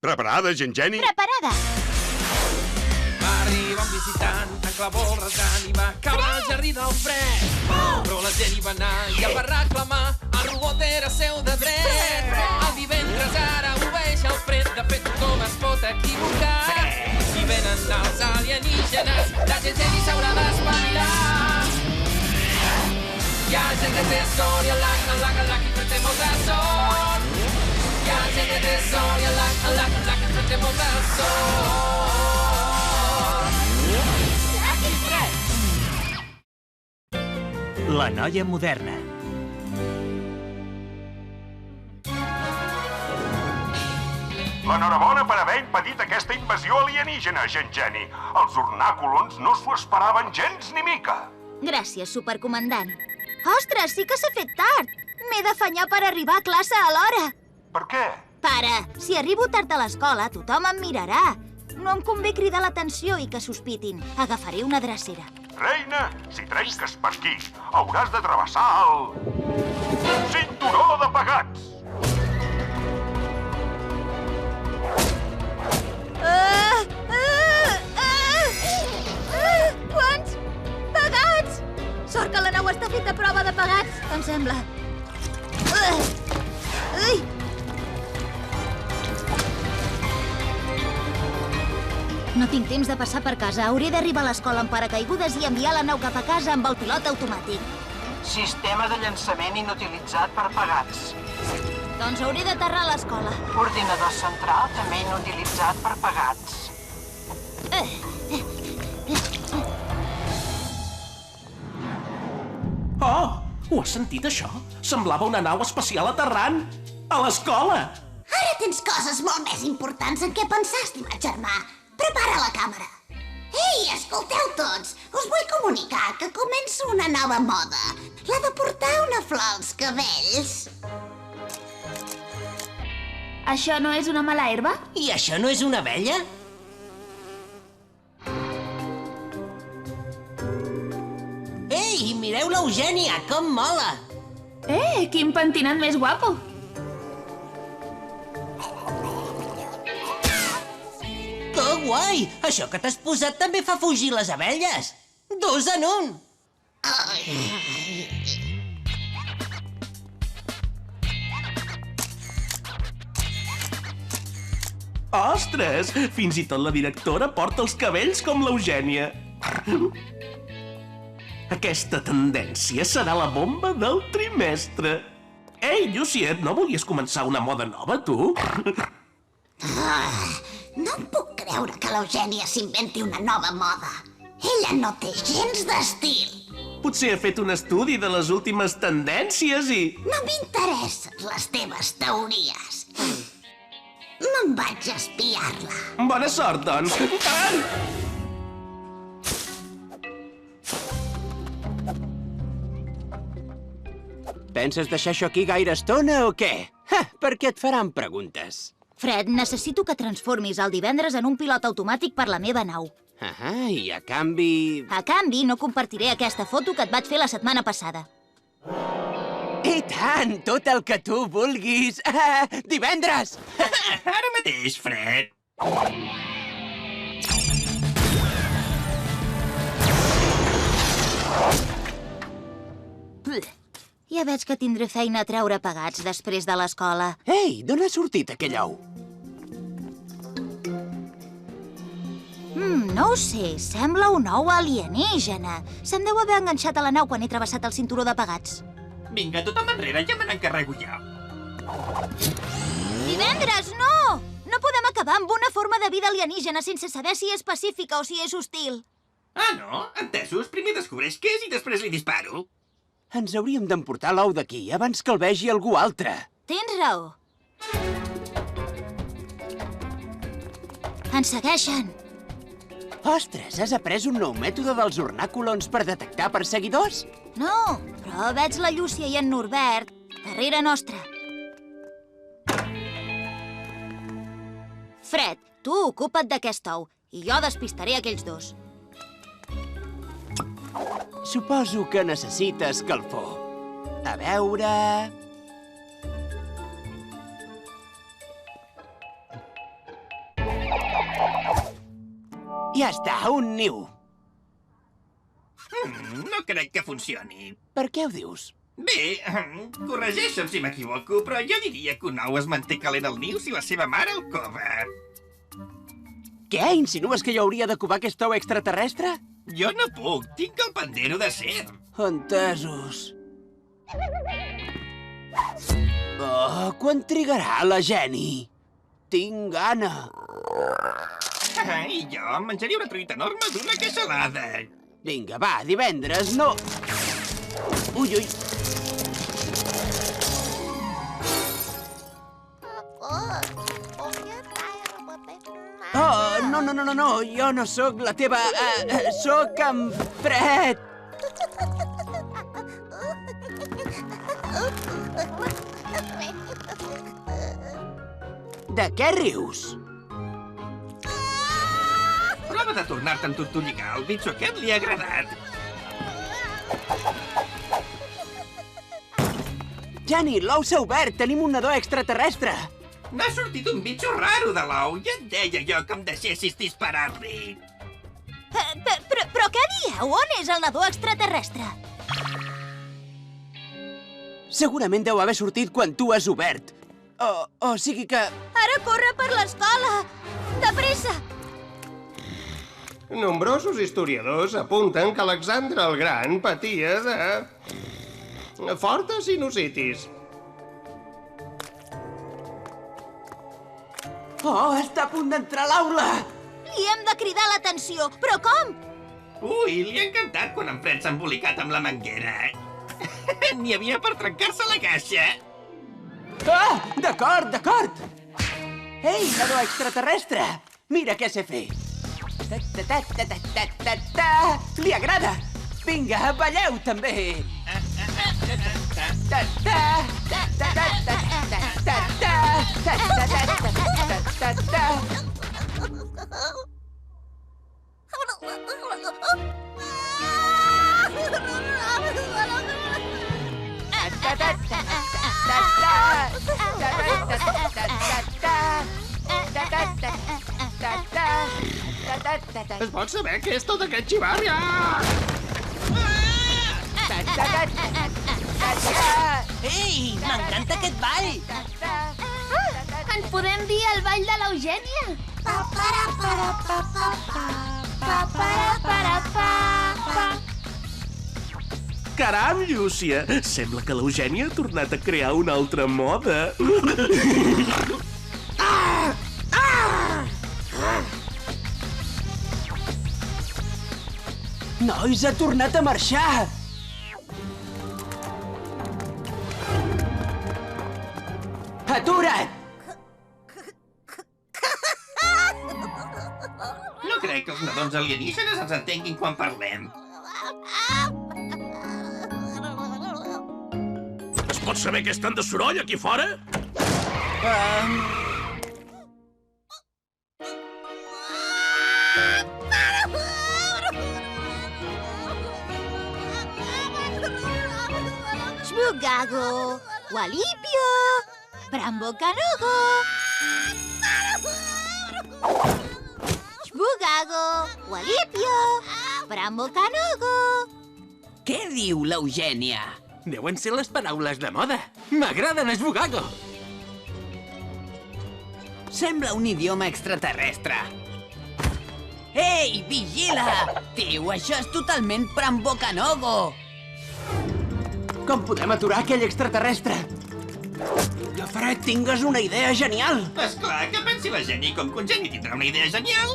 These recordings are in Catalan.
Preparada, gent geni? Preparada! Va arribar un visitant, en clavó rasant i va caure al jardí del fred. Però la gent hi va anar i el va reclamar, el robot era seu de dret. El divendres ara obeeix el fred, de fet tothom es pot equivocar. Si venen els alienígenes, la gent geni s'haurà d'espavilar. Hi ha gent de tesor i el lac, i té molta sort. Hi ha gent de tesor i el lac, i té molta sort. La noia moderna. L'enhorabona per haver impedit aquesta invasió alienígena, gent geni. Els ornàculons no s'ho esperaven gens ni mica. Gràcies, supercomandant. Ostres, sí que s'ha fet tard! M'he d'afanyar per arribar a classe a l'hora. Per què? Pare, si arribo tard a l'escola, tothom em mirarà. No em convé cridar l'atenció i que sospitin. Agafaré una drecera. Reina, si trenques per aquí, hauràs de travessar el... cinturó de pegats. Quants pegats? Sort que la nau està feta a prova de pegats, em sembla. No tinc temps de passar per casa. Hauré d'arribar a l'escola amb paracaigudes i enviar la nau cap a casa amb el pilot automàtic. Sistema de llançament inutilitzat per pegats. Doncs hauré d'aterrar a l'escola. Ordinador central també inutilitzat per pegats. Oh, ho has sentit, això? Semblava una nau espacial aterrant a l'escola. Ara tens coses molt més importants en què pensar, estimat germà. Prepara la càmera. Ei, escolteu tots! Us vull comunicar que comença una nova moda. La de portar una flor als cabells. Això no és una mala herba? I això no és una abella? Ei, mireu l'Eugènia, com mola! Quin pentinat més guapo! Que guai! Això que t'has posat també fa fugir les abelles! 2 en 1! Ostres! Fins i tot la directora porta els cabells com l'Eugènia. Aquesta tendència serà la bomba del trimestre. Ei, Lluciet, no volies començar una moda nova, tu? No em puc creure que l'Eugènia s'inventi una nova moda. Ella no té gens d'estil. Potser ha fet un estudi de les últimes tendències i... No m'interessen les teves teories. Me'n vaig a espiar-la. Bona sort, doncs. Penses deixar això aquí gaire estona o què? Perquè et faran preguntes. Fred, necessito que transformis el divendres en un pilot automàtic per la meva nau. I a canvi... A canvi, no compartiré aquesta foto que et vaig fer la setmana passada. I tant! Tot el que tu vulguis! Divendres! Ara mateix, Fred. Ja veig que tindré feina a treure pegats després de l'escola. Ei, d'on ha sortit aquell ou? No ho sé, sembla un ou alienígena. Se'm deu haver enganxat a la nau quan he travessat el cinturó de pegats. Vinga, tothom enrere, ja me n'encarrego jo. Divendres, no! No podem acabar amb una forma de vida alienígena sense saber si és pacífica o si és hostil. Ah, no? Entesos? Primer descobreix què és i després li disparo. Ens hauríem d'emportar l'ou d'aquí abans que el vegi algú altre. Tens raó. Ens segueixen. Ostres, has après un nou mètode dels ornàculons per detectar perseguidors? No, però veig la Llúcia i en Norbert darrere nostra. Fred, tu ocupa't d'aquest ou i jo despistaré aquells dos. Suposo que necessites calfor. A veure... Ja està, un niu. No crec que funcioni. Per què ho dius? Bé, corregeixa'm si m'equivoco, però jo diria que un ou es manté calent al niu si la seva mare el cova. Què? Insinues que jo hauria de covar aquest ou extraterrestre? Jo no puc, tinc el pandero d'acer. Entesos. Oh, quan trigarà la Jenny? Tinc gana. I jo em menjaria una truita enorme d'una queixalada. Vinga, va, divendres, no... Ui, ui. Oh, no, jo no sóc la teva... sóc en Fred. De què rius? Prova de tornar-te en tortolligar. El bitxo aquest li ha agradat. Jenny, l'ou s'ha obert. Tenim un nadó extraterrestre. N'ha sortit un bitxo raro de l'ou. Ja et deia jo que em deixessis disparar-li. Però què dieu? On és el nadó extraterrestre? Segurament deu haver sortit quan tu has obert. O sigui que... Ara corre per l'escola! De pressa! Nombrosos historiadors apunten que Alexandre el Gran patia de forta sinusitis. Oh, està a punt d'entrar a l'aula! Li hem de cridar l'atenció, però com? Ui, li ha encantat quan en Fred s'ha embolicat amb la manguera. N'hi havia per trencar-se la caixa. Ah, d'acord, d'acord! Ei, nadó extraterrestre! Mira què sé fer. Li agrada! Vinga, balleu també! Es pot saber què és tot aquest xivarri? Ei, m'encanta aquest ball! Ens podem dir el ball de l'Eugènia? Caram, Llúcia! Sembla que l'Eugènia ha tornat a crear una altra moda. Nois, ha tornat a marxar! Atura't! No crec que els nadons alienígenes ens entenguin quan parlem. Es pot saber què estan de soroll aquí fora? Shbugago, Walipio, Brambocanogo. Shbugago, Walipio, Brambocanogo. Què diu l'Eugènia? Deuen ser les paraules de moda. M'agraden, Esbugago! Sembla un idioma extraterrestre. Ei, vigila! Tio, això és totalment Brambocanogo! Com podem aturar aquell extraterrestre? Que Fred, tingues una idea genial! Esclar, que pensi la Jenny com que un geni tindrà una idea genial.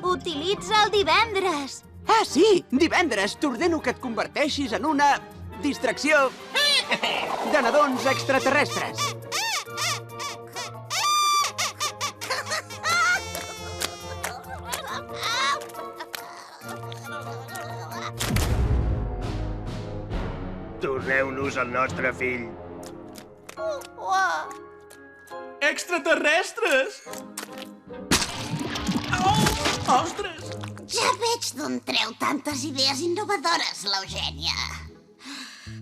Utilitza el divendres. Ah, sí! Divendres t'ordeno que et converteixis en una... distracció... de nadons extraterrestres. Torneu-nos al nostre fill. Extraterrestres! Oh, ostres! Ja veig d'on treu tantes idees innovadores, l'Eugènia.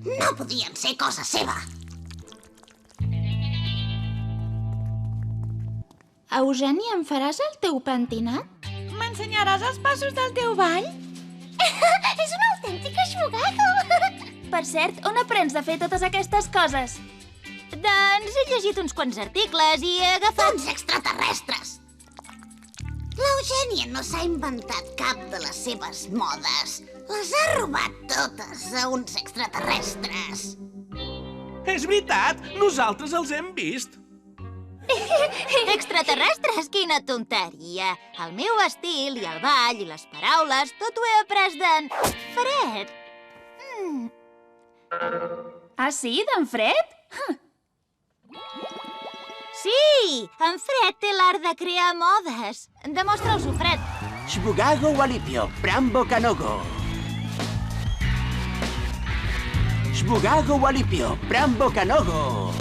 No podien ser cosa seva. Eugènia, em faràs el teu pentinat? Me'n ensenyaràs els passos del teu ball? És una autèntica xbogago! Per cert, on aprens a fer totes aquestes coses? Doncs he llegit uns quants articles i he agafat... Uns extraterrestres! L'Eugènia no s'ha inventat cap de les seves modes. Les ha robat totes a uns extraterrestres. És veritat, nosaltres els hem vist. Extraterrestres, quina tonteria! El meu estil i el ball i les paraules, tot ho he après d'en... Fred! Ah, sí? D'en Fred? Sí! En Fred té l'art de crear modes. Demostra'ls-ho, Fred. Shbugago Walipio, Prambo Canogo. Shbugago Walipio, Prambo Canogo.